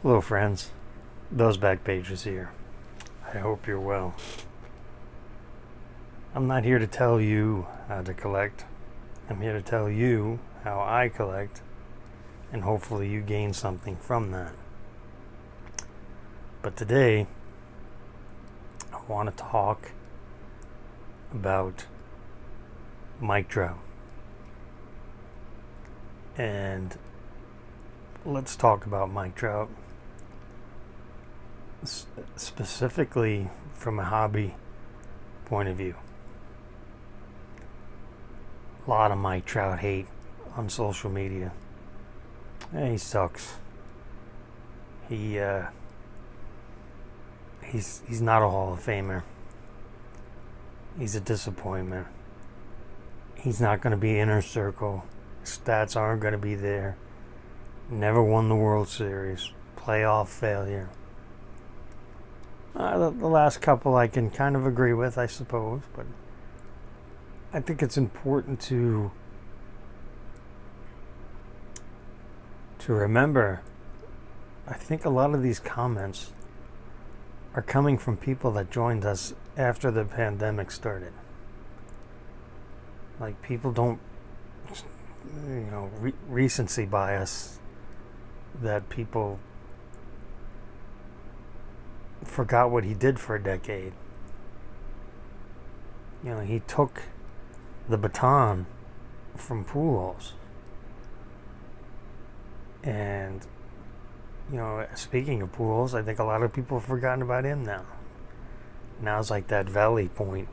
Hello, friends. Those back pages here. I hope you're well. I'm not here to tell you how to collect. I'm here to tell you how I collect, and hopefully you gain something from that. But today, I want to talk about Mike Trout. And let's talk about Mike Trout specifically from a hobby point of view. A lot of Mike Trout hate on social media. He sucks. He's not a Hall of Famer. He's a disappointment. He's not going to be inner circle. Stats aren't going to be there. Never won the World Series. Playoff failure. The last couple I can kind of agree with, I suppose, but I think it's important to remember. I think a lot of these comments are coming from people that joined us after the pandemic started. Like, people don't, recency bias, that people forgot what he did for a decade. He took the baton from Pujols. And, speaking of Pujols, I think a lot of people have forgotten about him now. Now's like that valley point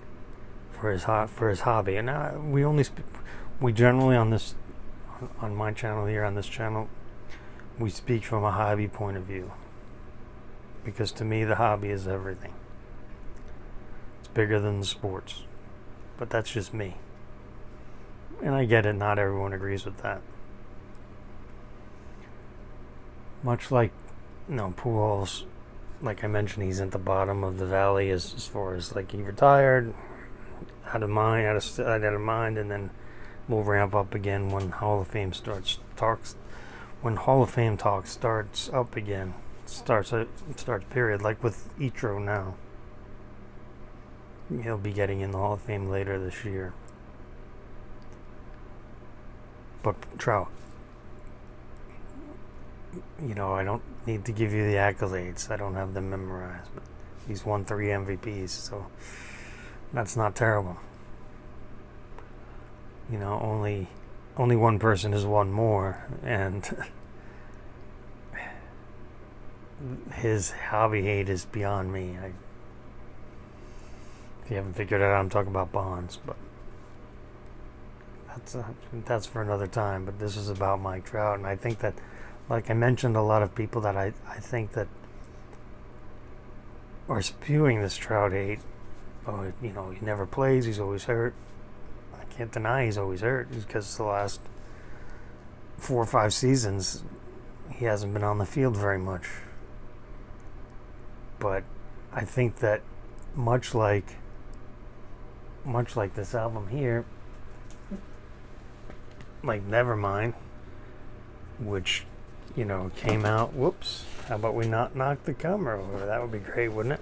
for his hobby. And now we generally on my channel here, on this channel, we speak from a hobby point of view. Because to me, the hobby is everything. It's bigger than the sports. But that's just me. And I get it, not everyone agrees with that. Much like, Pujols, like I mentioned, he's at the bottom of the valley as far as, like, he retired, out of mind, and then we'll ramp up again when Hall of Fame talks starts up again. Starts period, like with Itro now. He'll be getting in the Hall of Fame later this year. But Trout, I don't need to give you the accolades. I don't have them memorized, but he's won 3 MVPs, so that's not terrible. Only one person has won more, and his hobby hate is beyond me. If you haven't figured it out, I'm talking about Bonds, but that's for another time. But this is about Mike Trout, and I think that, like I mentioned, a lot of people that I think that are spewing this Trout hate. Oh, he never plays. He's always hurt. I can't deny he's always hurt, because the last 4 or 5 seasons he hasn't been on the field very much. But I think that much like this album here, like Nevermind, which came out. Whoops! How about we not knock the camera over? That would be great, wouldn't it?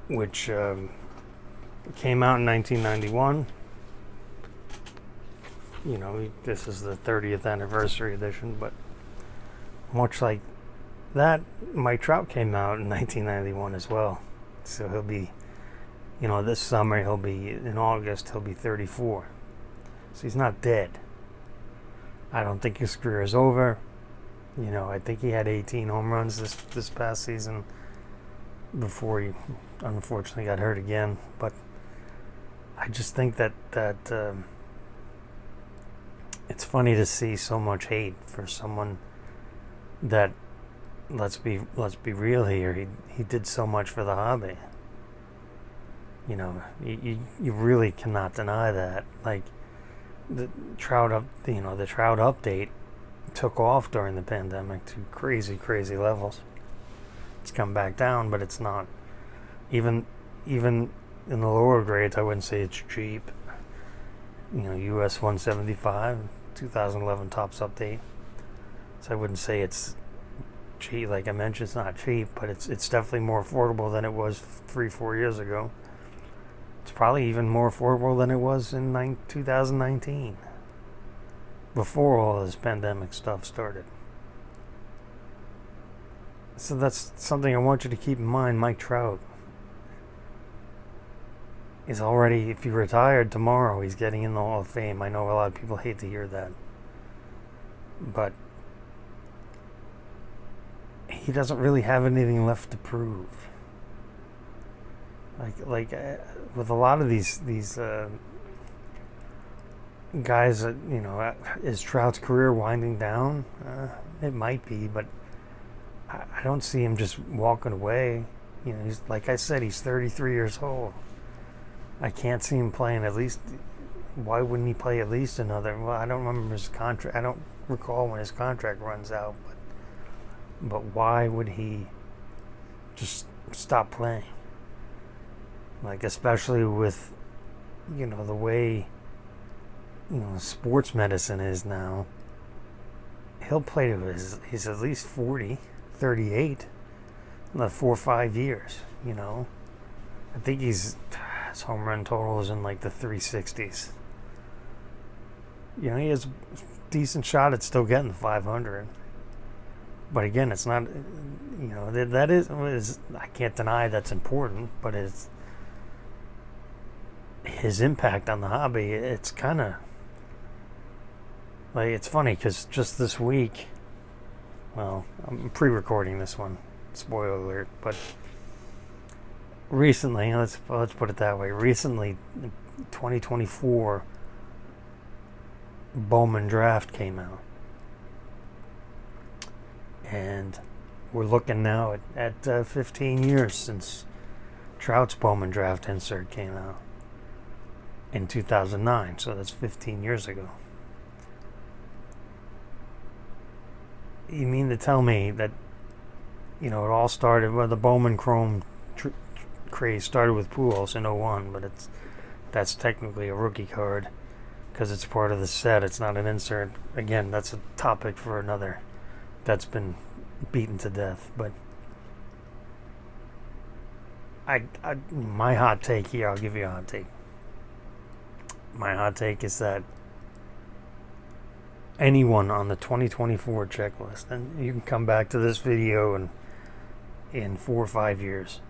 Which came out in 1991. This is the 30th anniversary edition, but much like that, Mike Trout came out in 1991 as well. So he'll be, this summer in August, he'll be 34. So he's not dead. I don't think his career is over. I think he had 18 home runs this past season before he unfortunately got hurt again. But I just think that it's funny to see so much hate for someone that, let's be real here, he did so much for the hobby. You really cannot deny that. Like, the Trout update took off during the pandemic to crazy levels. It's come back down, but it's not, even in the lower grades, I wouldn't say it's cheap. US 175, 2011 Topps update. So I wouldn't say it's cheap. Like I mentioned, it's not cheap, but it's definitely more affordable than it was 3-4 years ago. It's probably even more affordable than it was in 2019, before all this pandemic stuff started. So that's something I want you to keep in mind. Mike Trout is already, if he retired tomorrow, he's getting in the Hall of Fame. I know a lot of people hate to hear that, but he doesn't really have anything left to prove. Like with a lot of these guys, is Trout's career winding down? It might be, but I don't see him just walking away. He's, like I said, he's 33 years old. I can't see him playing at least. Why wouldn't he play at least another? Well, I don't remember his contract. I don't recall when his contract runs out. But why would he just stop playing? Like, especially with, the way, sports medicine is now. He'll play to he's at least 40, 38, another 4 or 5 years, I think his home run total is in like the 360s. He has a decent shot at still getting the 500. But again, it's not, that is, I can't deny that's important, but it's his impact on the hobby. It's kind of like, it's funny because just this week, well, I'm pre-recording this one, spoiler alert, but recently, let's put it that way, recently, 2024 Bowman draft came out. And we're looking now at 15 years since Trout's Bowman draft insert came out in 2009. So that's 15 years ago. You mean to tell me that, it all started, well, the Bowman Chrome craze started with Pujols in 01, but that's technically a rookie card because it's part of the set. It's not an insert. Again, that's a topic for another. That's been beaten to death, but my hot take here, I'll give you a hot take. My hot take is that anyone on the 2024 checklist, and you can come back to this video in 4 or 5 years,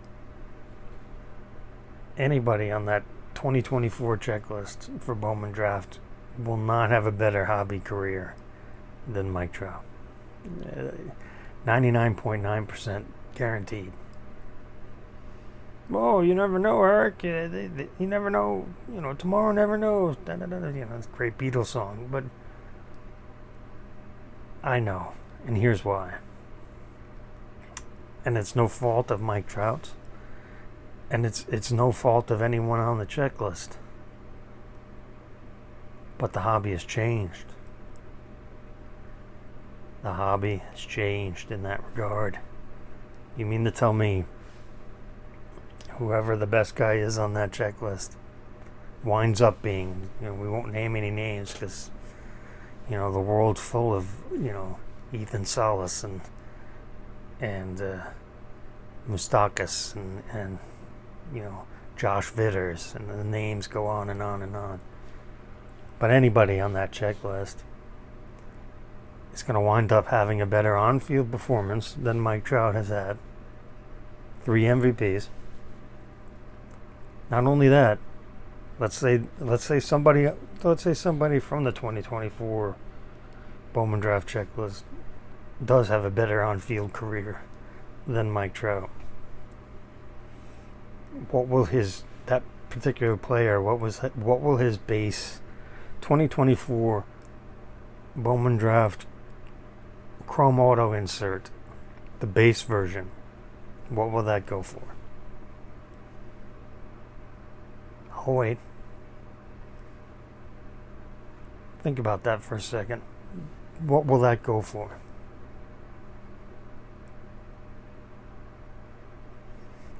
anybody on that 2024 checklist for Bowman draft will not have a better hobby career than Mike Trout. 99.9% guaranteed. Oh, you never know, Eric. You never know. Tomorrow never knows. It's a great Beatles song, but I know, and here's why. And it's no fault of Mike Trout's, and it's no fault of anyone on the checklist. But the hobby has changed. The hobby has changed in that regard. You mean to tell me whoever the best guy is on that checklist winds up being, we won't name any names because, the world's full of, Ethan Salas and Moustakas and Josh Vitters, and the names go on and on and on. But anybody on that checklist is going to wind up having a better on-field performance than Mike Trout has had. 3 MVPs. Not only that, let's say somebody from the 2024 Bowman draft checklist does have a better on-field career than Mike Trout. What will that particular player? What will his base 2024 Bowman draft Chrome Auto insert, the base version, what will that go for? Oh, wait. Think about that for a second. What will that go for?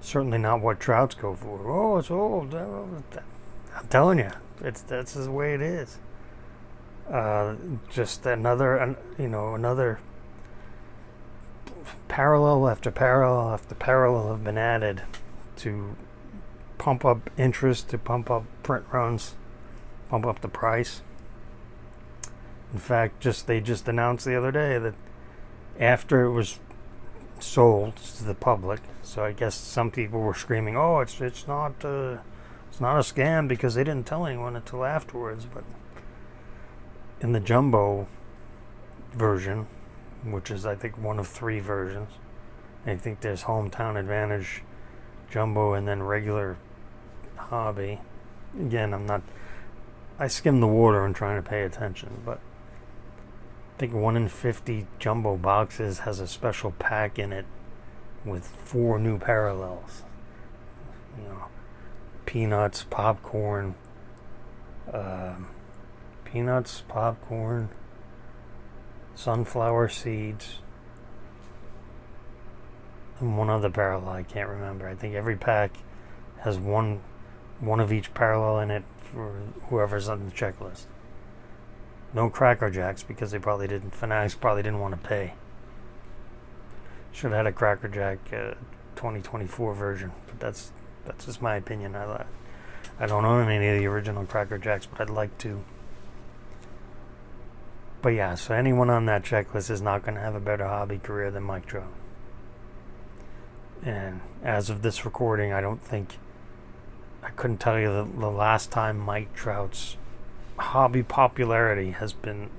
Certainly not what Trouts go for. Oh, it's old. I'm telling you, that's the way it is. Just another parallel after parallel after parallel have been added to pump up interest, to pump up print runs, pump up the price. In fact, they just announced the other day that after it was sold to the public, so I guess some people were screaming, "Oh, it's not a scam because they didn't tell anyone until afterwards." But in the jumbo version, which is I think one of 3 versions, I think there's Hometown Advantage, Jumbo, and then regular Hobby. Again, I skim the water and trying to pay attention, but I think 1 in 50 jumbo boxes has a special pack in it with 4 new parallels. Peanuts, popcorn, sunflower seeds, and one other parallel I can't remember. I think every pack has one of each parallel in it for whoever's on the checklist. No Cracker Jacks because Fanatics probably didn't want to pay. Should have had a Cracker Jack 2024 version, but that's just my opinion. I don't own any of the original Cracker Jacks, but I'd like to. But yeah, so anyone on that checklist is not going to have a better hobby career than Mike Trout. And as of this recording, I couldn't tell you the last time Mike Trout's hobby popularity has been,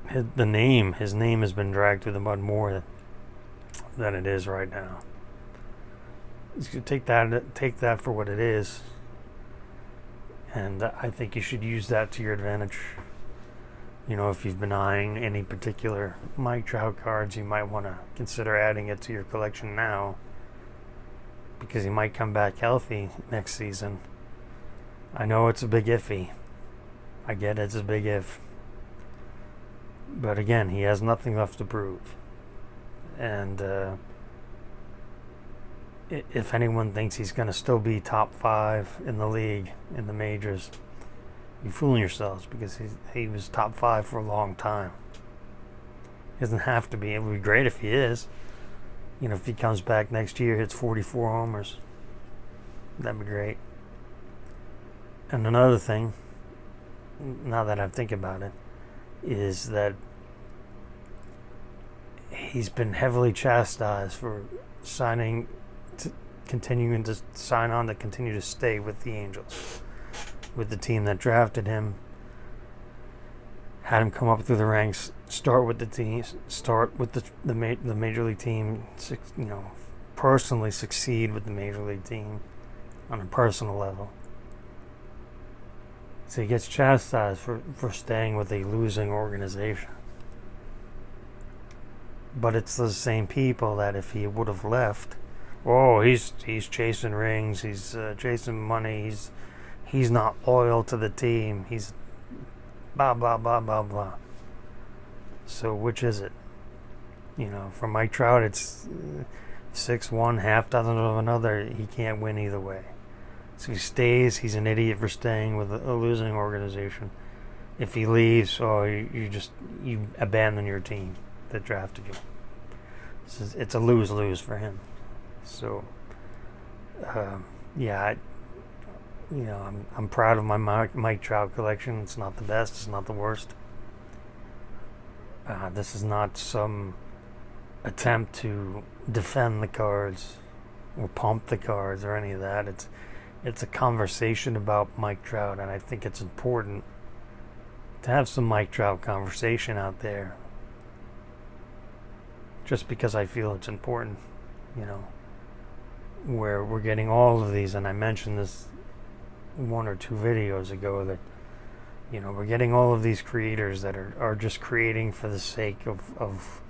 his name has been dragged through the mud more than it is right now. You take that for what it is, and I think you should use that to your advantage. If you've been eyeing any particular Mike Trout cards, you might want to consider adding it to your collection now, because he might come back healthy next season. I know it's a big iffy. I get it's a big if. But again, he has nothing left to prove. And if anyone thinks he's going to still be top 5 in the league, in the majors, you're fooling yourselves, because he was top 5 for a long time. He doesn't have to be. It would be great if he is. If he comes back next year, hits 44 homers, that'd be great. And another thing, now that I think about it, is that he's been heavily chastised for continuing to sign on to continue to stay with the Angels, with the team that drafted him, had him come up through the ranks, start with the major league team, personally succeed with the major league team on a personal level. So he gets chastised for staying with a losing organization. But it's the same people that if he would have left, he's chasing rings, he's chasing money, he's not loyal to the team, he's blah blah blah blah blah. So which is it? For Mike Trout, it's 6-1, half dozen of another. He can't win either way. So he stays. He's an idiot for staying with a losing organization. If he leaves, you abandon your team that drafted you. It's a lose-lose for him. So, I'm proud of my Mike Trout collection. It's not the best. It's not the worst. This is not some attempt to defend the cards or pump the cards or any of that. It's a conversation about Mike Trout, and I think it's important to have some Mike Trout conversation out there. Just because I feel it's important, where we're getting all of these, and I mentioned this 1 or 2 videos ago, that we're getting all of these creators that are just creating for the sake of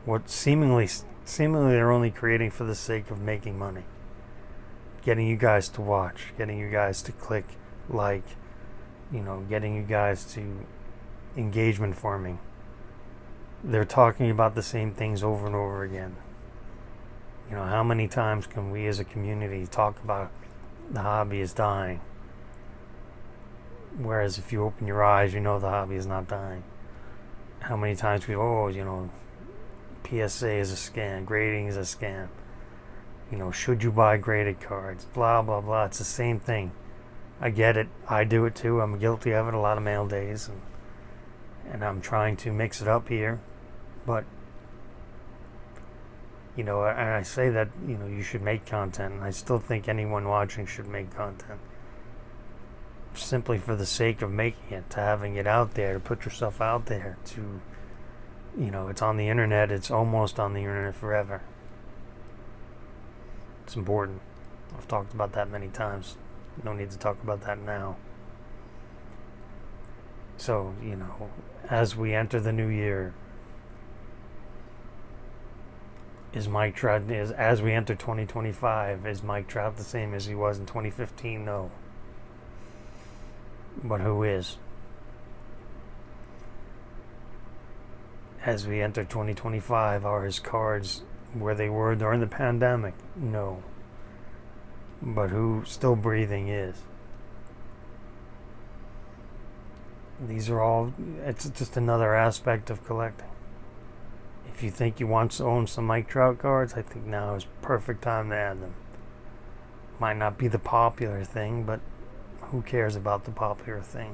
what seemingly they're only creating for the sake of making money, getting you guys to watch, getting you guys to click like, getting you guys to engagement farming. They're talking about the same things over and over again. How many times can we as a community talk about the hobby is dying? Whereas if you open your eyes, the hobby is not dying. How many times people PSA is a scam. Grading is a scam. Should you buy graded cards? Blah, blah, blah. It's the same thing. I get it. I do it too. I'm guilty of it a lot of mail days. And I'm trying to mix it up here. But, and I say that, you should make content. And I still think anyone watching should make content. Simply for the sake of making it, to having it out there, to put yourself out there, to, it's on the internet. It's almost on the internet forever. It's important. I've talked about that many times. No need to talk about that now. So, as we enter the new year, as we enter 2025, is Mike Trout the same as he was in 2015? No. But who is? As we enter 2025, are his cards where they were during the pandemic? No. But who still breathing is? These are all, it's just another aspect of collecting. If you think you want to own some Mike Trout cards, I think now is perfect time to add them. Might not be the popular thing, but who cares about the popular thing?